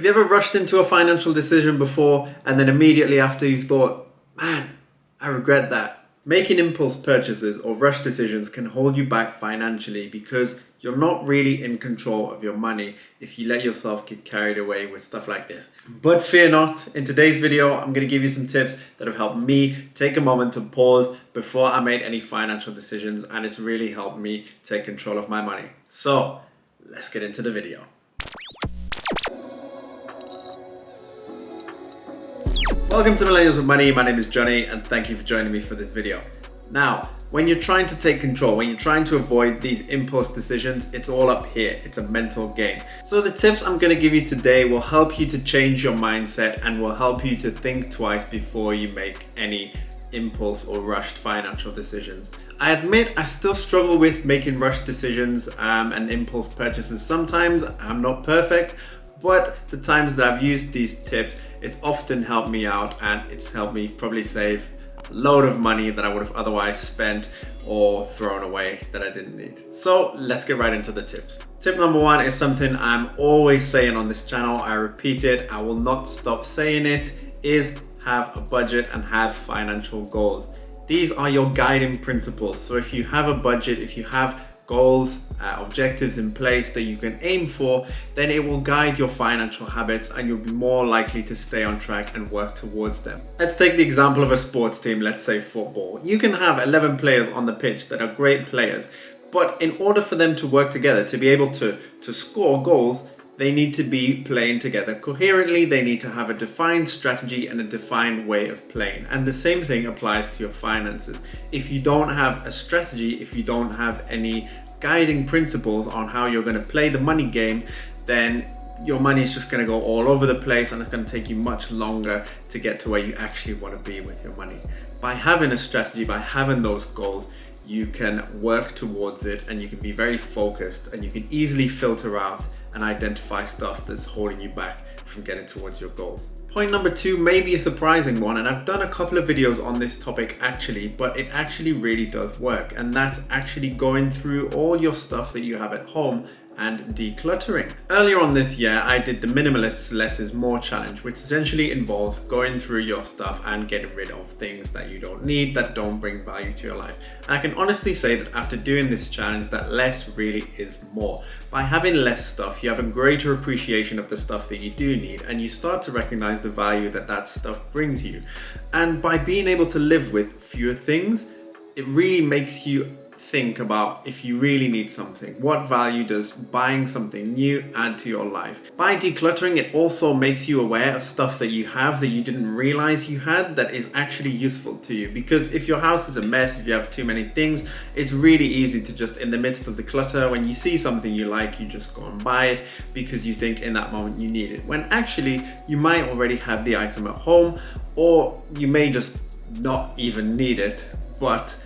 Have you ever rushed into a financial decision before and then immediately after you've thought, man, I regret that? Making impulse purchases or rush decisions can hold you back financially because you're not really in control of your money if you let yourself get carried away with stuff like this. But fear not, in today's video, I'm going to give you some tips that have helped me take a moment to pause before I made any financial decisions, and it's really helped me take control of my money. So let's get into the video. Welcome to Millennials with Money. My name is Johnny and thank you for joining me for this video. Now, when you're trying to take control, when you're trying to avoid these impulse decisions, it's all up here. It's a mental game. So the tips I'm going to give you today will help you to change your mindset and will help you to think twice before you make any impulse or rushed financial decisions. I admit I still struggle with making rushed decisions and impulse purchases. Sometimes I'm not perfect, but the times that I've used these tips, it's often helped me out and it's helped me probably save a load of money that I would have otherwise spent or thrown away that I didn't need. So let's get right into the tips. Tip number one is something I'm always saying on this channel. I repeat it, I will not stop saying it, is have a budget and have financial goals. These are your guiding principles. So if you have a budget, if you have goals, objectives in place that you can aim for, then it will guide your financial habits and you'll be more likely to stay on track and work towards them. Let's take the example of a sports team, let's say football. You can have 11 players on the pitch that are great players, but in order for them to work together, to be able to score goals, they need to be playing together coherently. They need to have a defined strategy and a defined way of playing. And the same thing applies to your finances. If you don't have a strategy, if you don't have any guiding principles on how you're going to play the money game, then your money is just going to go all over the place and it's going to take you much longer to get to where you actually want to be with your money. By having a strategy, by having those goals, you can work towards it and you can be very focused and you can easily filter out and identify stuff that's holding you back from getting towards your goals. Point number two may be a surprising one, and I've done a couple of videos on this topic actually, but it actually really does work, and that's actually going through all your stuff that you have at home and decluttering. Earlier on this year, I did the Minimalist Less is More challenge, which essentially involves going through your stuff and getting rid of things that you don't need, that don't bring value to your life. And I can honestly say that after doing this challenge, that less really is more. By having less stuff, you have a greater appreciation of the stuff that you do need, and you start to recognize the value that that stuff brings you. And by being able to live with fewer things, it really makes you think about if you really need something. What value does buying something new add to your life? By decluttering, it also makes you aware of stuff that you have that you didn't realize you had that is actually useful to you. Because if your house is a mess, if you have too many things, it's really easy to just, in the midst of the clutter, when you see something you like, you just go and buy it because you think in that moment you need it. When actually you might already have the item at home, or you may just not even need it, but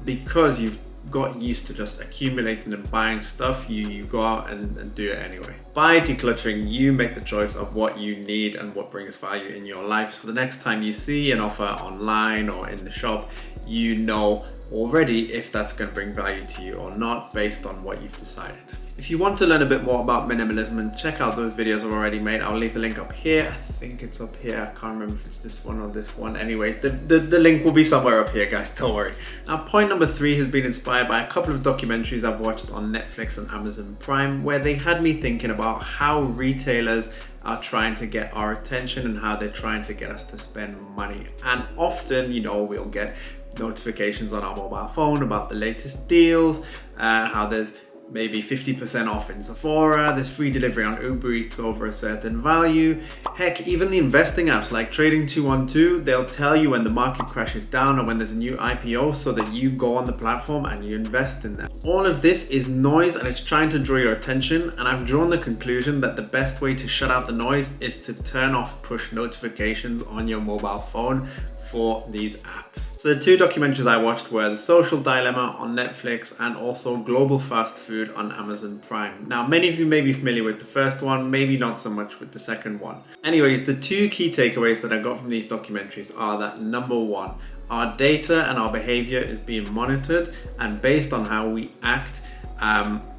because you've got used to just accumulating and buying stuff, you go out and do it anyway. By decluttering, you make the choice of what you need and what brings value in your life. So the next time you see an offer online or in the shop, you know already if that's going to bring value to you or not based on what you've decided. If you want to learn a bit more about minimalism, and check out those videos I've already made. I'll leave the link up here. I think it's up here. I can't remember if it's this one or this one. Anyways, the link will be somewhere up here, guys. Don't worry. Now, point number three has been inspired by a couple of documentaries I've watched on Netflix and Amazon Prime, where they had me thinking about how retailers are trying to get our attention and how they're trying to get us to spend money. And often, you know, we'll get notifications on our mobile phone about the latest deals, how there's maybe 50% off in Sephora, there's free delivery on Uber Eats over a certain value. Heck, even the investing apps like Trading 212, they'll tell you when the market crashes down or when there's a new IPO so that you go on the platform and you invest in them. All of this is noise and it's trying to draw your attention, and I've drawn the conclusion that the best way to shut out the noise is to turn off push notifications on your mobile phone for these apps. So the two documentaries I watched were The Social Dilemma on Netflix and also Global Fast Food on Amazon Prime. Now, many of you may be familiar with the first one, maybe not so much with the second one. Anyways, the two key takeaways that I got from these documentaries are that number one, our data and our behavior is being monitored, and based on how we act,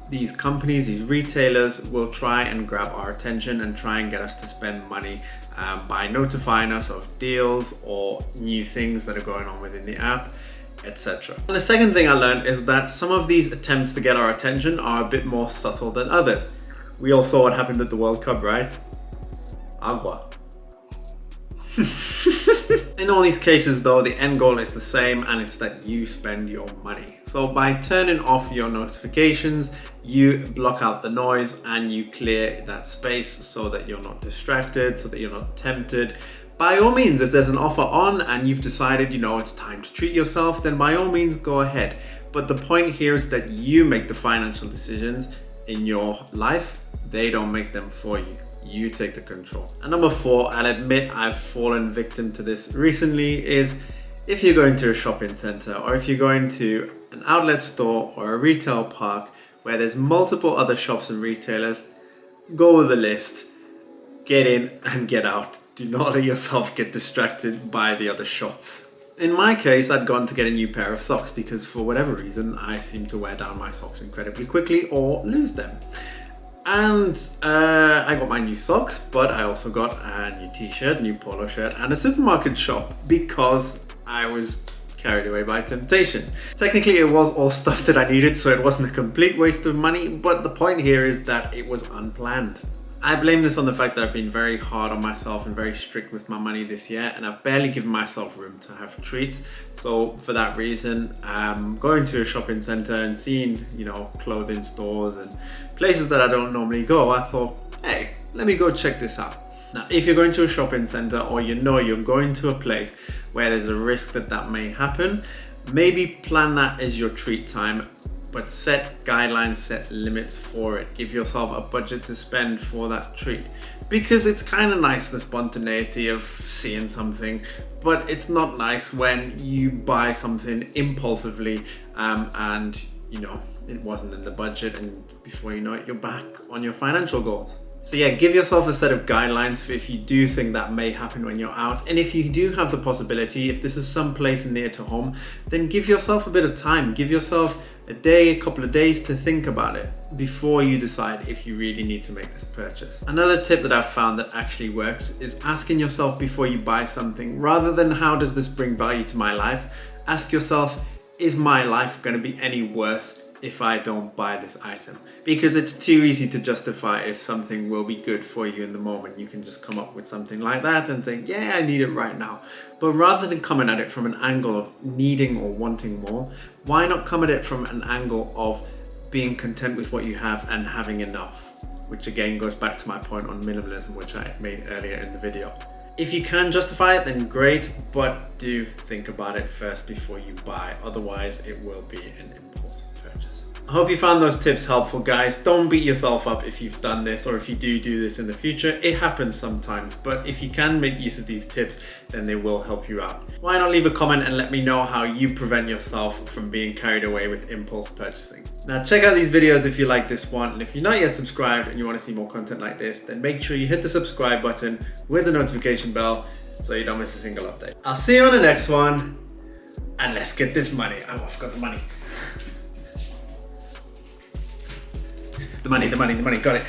these companies, these retailers will try and grab our attention and try and get us to spend money by notifying us of deals or new things that are going on within the app, etc. And the second thing I learned is that some of these attempts to get our attention are a bit more subtle than others. We all saw what happened at the World Cup, right? Agua. In all these cases though, the end goal is the same, and it's that you spend your money. So by turning off your notifications, you block out the noise and you clear that space so that you're not distracted, so that you're not tempted. By all means, if there's an offer on and you've decided, it's time to treat yourself, then by all means go ahead. But the point here is that you make the financial decisions in your life. They don't make them for you. You take the control. And number 4, I'll admit I've fallen victim to this recently, is if you're going to a shopping center or if you're going to an outlet store or a retail park where there's multiple other shops and retailers, go with the list, get in and get out. Do not let yourself get distracted by the other shops. In my case, I'd gone to get a new pair of socks because for whatever reason, I seem to wear down my socks incredibly quickly or lose them. And I got my new socks, but I also got a new t-shirt, new polo shirt, and a supermarket shop because I was carried away by temptation. Technically, it was all stuff that I needed, so it wasn't a complete waste of money, but the point here is that it was unplanned. I blame this on the fact that I've been very hard on myself and very strict with my money this year, and I've barely given myself room to have treats. So for that reason, going to a shopping center and seeing, clothing stores and places that I don't normally go, I thought, hey, let me go check this out. Now, if you're going to a shopping center or you're going to a place where there's a risk that may happen, maybe plan that as your treat time. But set guidelines, set limits for it. Give yourself a budget to spend for that treat. Because it's kind of nice, the spontaneity of seeing something, but it's not nice when you buy something impulsively and it wasn't in the budget, and before you know it, you're back on your financial goals. So yeah, give yourself a set of guidelines for if you do think that may happen when you're out. And if you do have the possibility, if this is some place near to home, then give yourself a bit of time. Give yourself a day, a couple of days to think about it before you decide if you really need to make this purchase. Another tip that I've found that actually works is asking yourself before you buy something, rather than how does this bring value to my life, ask yourself, is my life going to be any worse if I don't buy this item? Because it's too easy to justify if something will be good for you in the moment. You can just come up with something like that and think, yeah, I need it right now. But rather than coming at it from an angle of needing or wanting more, why not come at it from an angle of being content with what you have and having enough? Which again goes back to my point on minimalism, which I made earlier in the video. If you can justify it, then great, but do think about it first before you buy. Otherwise, it will be an impulse purchase. I hope you found those tips helpful, guys. Don't beat yourself up if you've done this or if you do this in the future. It happens sometimes, but if you can make use of these tips, then they will help you out. Why not leave a comment and let me know how you prevent yourself from being carried away with impulse purchasing. Now check out these videos if you like this one, and if you're not yet subscribed and you want to see more content like this, then make sure you hit the subscribe button with the notification bell so you don't miss a single update. I'll see you on the next one, and let's get this money. Oh, I forgot the money. The money, got it.